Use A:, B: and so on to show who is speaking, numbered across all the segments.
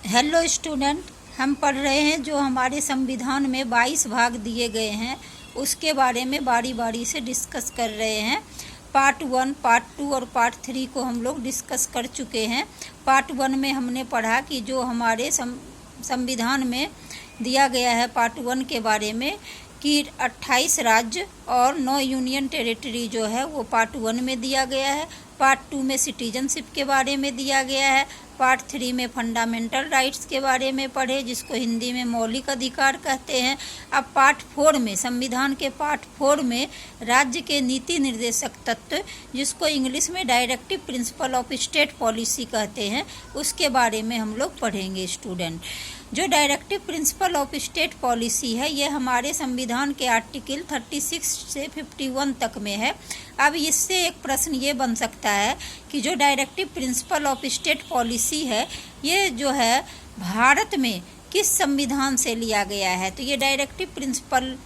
A: Hello student, हम पढ़ रहे हैं जो हमारे संविधान में 22 भाग दिए गए हैं उसके बारे में बारी बारी से डिस्कस कर रहे हैं। पार्ट 1, पार्ट 2 और पार्ट 3 को हम लोग डिस्कस कर चुके हैं। पार्ट 1 में हमने पढ़ा कि जो हमारे संविधान में दिया गया है पार्ट 1 के बारे में कि 28 राज्य और 9 यूनियन टेरिटरी जो है वो पार्ट 1 में दिया गया है। पार्ट 2 में सिटीजनशिप के बारे में दिया गया है। पार्ट 3 में फंडामेंटल राइट्स के बारे में पढ़े, जिसको हिंदी में मौलिक अधिकार कहते हैं। अब पार्ट 4 में, संविधान के पार्ट 4 में राज्य के नीति निर्देशक तत्व, जिसको इंग्लिश में directive principle of state policy कहते हैं, उसके बारे में हम लोग पढ़ेंगे स्टूडेंट। जो directive principle of state policy है ये हमारे संविधान के आर्टिकल 36 से 51 तक में है। अब इससे एक प्रश्न ये बन सकता है कि जो directive principle of state policy है ये जो है भारत में किस संविधान से लिया गया है। तो ये डायरेक्टिव प्रिंसिपल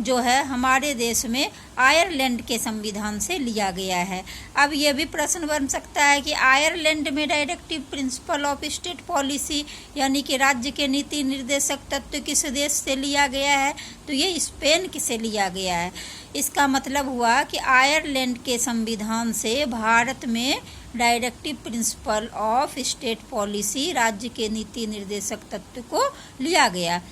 A: जो है हमारे देश में आयरलैंड के संविधान से लिया गया है। अब ये भी प्रश्न बन सकता है कि आयरलैंड में directive principle of state policy यानी कि राज्य के नीति निर्देशक तत्व किस देश से लिया गया है। तो ये स्पेन से लिया गया है। इसका मतलब हुआ कि आयरलैंड के संविधान से भारत में directive principle of state policy राज्य के नीति निर्देशक तत्व को लिया गया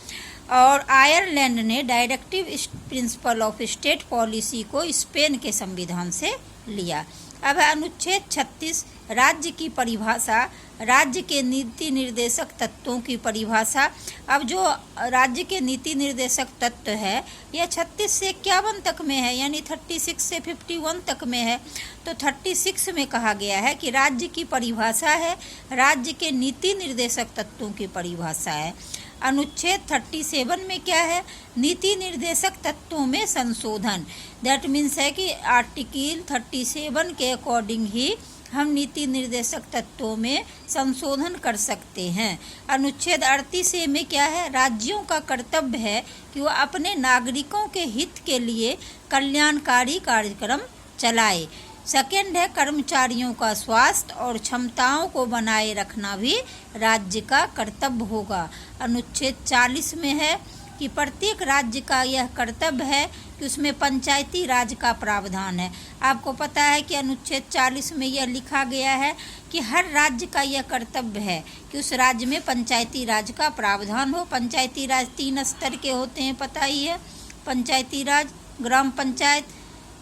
A: और आयरलैंड ने directive principle of state policy को स्पेन के संविधान से लिया। अब है अनुच्छेद 36, राज्य की परिभाषा, राज्य के नीति निर्देशक तत्वों की परिभाषा। अब जो राज्य के नीति निर्देशक तत्व है यह 36 से 51 तक में है, यानी 36 से 51 तक में है। तो 36 में कहा गया है कि राज्य की परिभाषा है, राज्य के नीति निर्देशक तत्वों की परिभाषा है। अनुच्छेद 37 में क्या है, नीति निर्देशक तत्वों में संशोधन। दैट मीन्स है कि आर्टिकल 37 के अकॉर्डिंग ही हम नीति निर्देशक तत्वों में संशोधन कर सकते हैं। अनुच्छेद 38 में क्या है, राज्यों का कर्तव्य है कि वह अपने नागरिकों के हित के लिए कल्याणकारी कार्यक्रम चलाए। सेकेंड है, कर्मचारियों का स्वास्थ्य और क्षमताओं को बनाए रखना भी राज्य का कर्तव्य होगा। अनुच्छेद 40 में है कि प्रत्येक राज्य का यह कर्तव्य है कि उसमें पंचायती राज का प्रावधान है। आपको पता है कि अनुच्छेद 40 में यह लिखा गया है कि हर राज्य का यह कर्तव्य है कि उस राज्य में पंचायती राज का प्रावधान हो। पंचायती राज 3 स्तर के होते हैं, पता ही है, पंचायती राज, ग्राम पंचायत,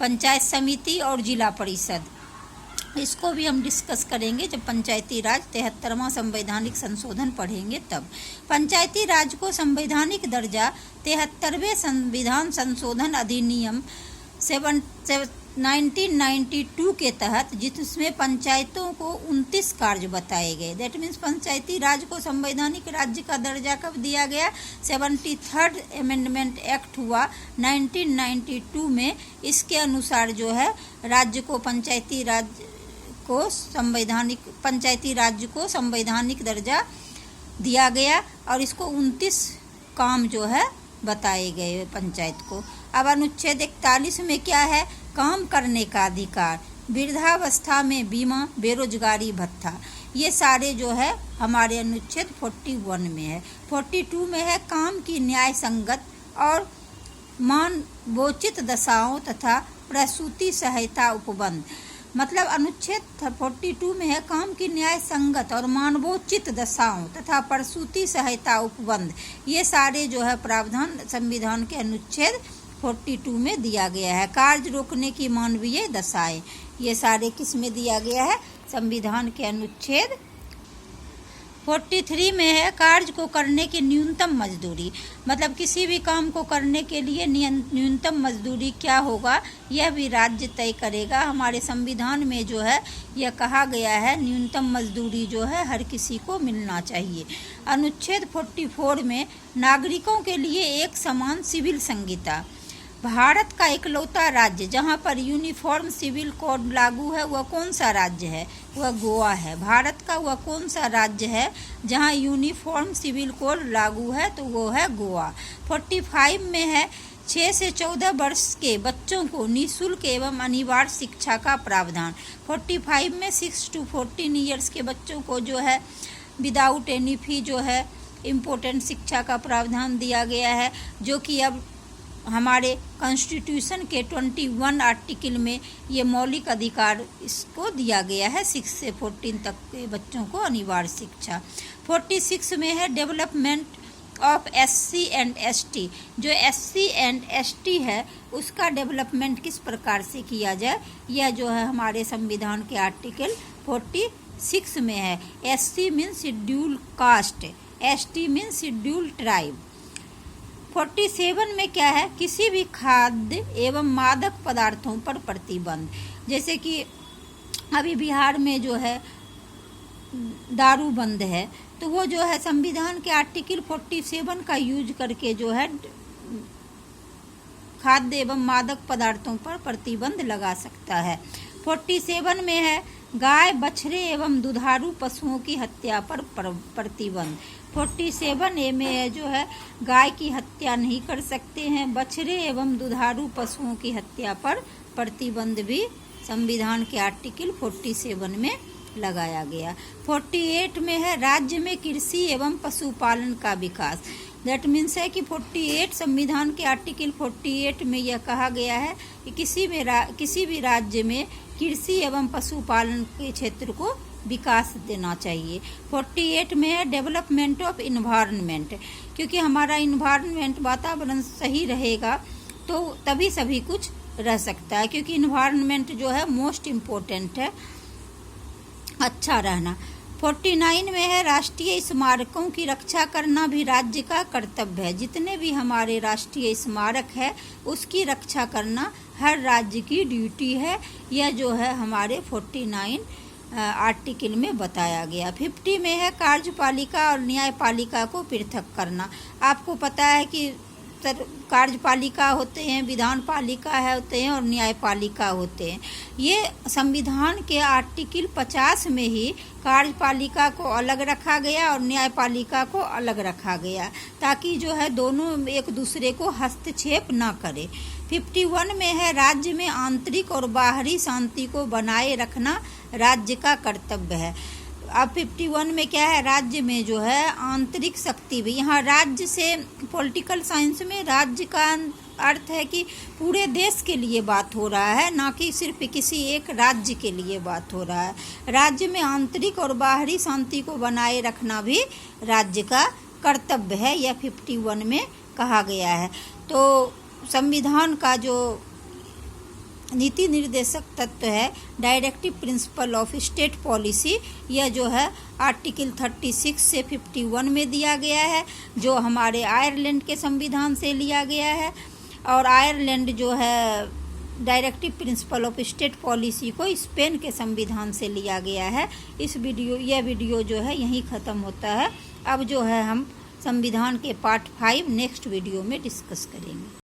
A: पंचायत समिति और जिला परिषद। इसको भी हम डिस्कस करेंगे जब पंचायती राज 73वां संवैधानिक संशोधन पढ़ेंगे तब। पंचायती राज को संवैधानिक दर्जा 73वें संविधान संशोधन अधिनियम 1992 के तहत, जिसमें पंचायतों को 29 कार्य बताए गए। दैट मीन्स पंचायती राज को संवैधानिक राज्य का दर्जा कब दिया गया, 73rd अमेंडमेंट एक्ट हुआ 1992 में। इसके अनुसार जो है राज्य को पंचायती राज्य को संवैधानिक दर्जा दिया गया और इसको 29 काम जो है बताए गए पंचायत को। अब अनुच्छेद 41 में क्या है, काम करने का अधिकार, वृद्धावस्था में बीमा, बेरोजगारी भत्ता, ये सारे जो है हमारे अनुच्छेद 41 में है। 42 में है काम की न्याय संगत और मानवोचित दशाओं तथा प्रसूति सहायता उपबंध। मतलब अनुच्छेद 42 में है काम की न्याय संगत और मानवोचित दशाओं तथा प्रसूति सहायता उपबंध, ये सारे जो है प्रावधान संविधान के अनुच्छेद 42 में दिया गया है। कार्य रोकने की मानवीय दशाएं, ये सारे किस में दिया गया है, संविधान के अनुच्छेद 43 में है कार्य को करने की न्यूनतम मजदूरी। मतलब किसी भी काम को करने के लिए न्यूनतम मजदूरी क्या होगा यह भी राज्य तय करेगा। हमारे संविधान में जो है यह कहा गया है न्यूनतम मजदूरी जो है हर किसी को मिलना चाहिए। अनुच्छेद 44 में नागरिकों के लिए एक समान सिविल संहिता। भारत का इकलौता राज्य जहां पर यूनिफॉर्म सिविल कोड लागू है वह कौन सा राज्य है, वह गोवा है। भारत का वह कौन सा राज्य है जहां यूनिफॉर्म सिविल कोड लागू है, तो वो है गोवा। 45 में है 6 से 14 वर्ष के बच्चों को निःशुल्क एवं अनिवार्य शिक्षा का प्रावधान। 45 में 6 to 14 ईयर्स के बच्चों को जो है विदाउट एनी फी जो है इम्पोर्टेंट शिक्षा का प्रावधान दिया गया है, जो कि अब हमारे कॉन्स्टिट्यूशन के 21 आर्टिकल में ये मौलिक अधिकार इसको दिया गया है। 6 से 14 तक के बच्चों को अनिवार्य शिक्षा। 46 में है development of SC and ST। जो SC एंड ST है उसका डेवलपमेंट किस प्रकार से किया जाए, यह जो है हमारे संविधान के आर्टिकल 46 में है। SC means schedule caste, ST means schedule tribe. 47 में क्या है, किसी भी खाद्य एवं मादक पदार्थों पर प्रतिबंध। जैसे कि अभी बिहार में जो है दारू बंद है, तो वो जो है संविधान के आर्टिकल 47 का यूज करके जो है खाद्य एवं मादक पदार्थों पर प्रतिबंध लगा सकता है। 47 में है गाय, बछड़े एवं दुधारू पशुओं की हत्या पर प्रतिबंध। 47A में है जो है गाय की हत्या नहीं कर सकते हैं, बछड़े एवं दुधारू पशुओं की हत्या पर प्रतिबंध भी संविधान के आर्टिकल 47 में लगाया गया। 48 में है राज्य में कृषि एवं पशुपालन का विकास। दैट मीन्स है कि 48 संविधान के आर्टिकल 48 में यह कहा गया है कि किसी भी राज्य में कृषि एवं पशुपालन के क्षेत्र को विकास देना चाहिए। 48 में है डेवलपमेंट ऑफ इन्वायरमेंट, क्योंकि हमारा इन्वायरमेंट वातावरण सही रहेगा तो तभी सभी कुछ रह सकता है, क्योंकि इन्वायरमेंट जो है मोस्ट इम्पोर्टेंट है, अच्छा रहना। 49 में है राष्ट्रीय स्मारकों की रक्षा करना भी राज्य का कर्तव्य है। जितने भी हमारे राष्ट्रीय स्मारक है उसकी रक्षा करना हर राज्य की ड्यूटी है। यह जो है हमारे 49 आर्टिकल में बताया गया। 50 में है कार्यपालिका और न्यायपालिका को पृथक करना। आपको पता है कि कार्यपालिका होते हैं, विधान पालिका है होते हैं और न्यायपालिका होते हैं। ये संविधान के आर्टिकल 50 में ही कार्यपालिका को अलग रखा गया और न्यायपालिका को अलग रखा गया, ताकि जो है दोनों एक दूसरे को हस्तक्षेप ना करे। 51 में है राज्य में आंतरिक और बाहरी शांति को बनाए रखना राज्य का कर्तव्य है। अब 51 में क्या है, राज्य में जो है आंतरिक शक्ति भी, यहाँ राज्य से पॉलिटिकल साइंस में राज्य का अर्थ है कि पूरे देश के लिए बात हो रहा है, ना कि सिर्फ किसी एक राज्य के लिए बात हो रहा है। राज्य में आंतरिक और बाहरी शांति को बनाए रखना भी राज्य का कर्तव्य है, यह 51 में कहा गया है। तो संविधान का जो नीति निर्देशक तत्व है, directive principle of state policy, यह जो है आर्टिकल 36 से 51 में दिया गया है, जो हमारे आयरलैंड के संविधान से लिया गया है। और आयरलैंड जो है directive principle of state policy को स्पेन के संविधान से लिया गया है। यह वीडियो जो है यहीं ख़त्म होता है। अब जो है हम संविधान के पार्ट 5 नेक्स्ट वीडियो में डिस्कस करेंगे।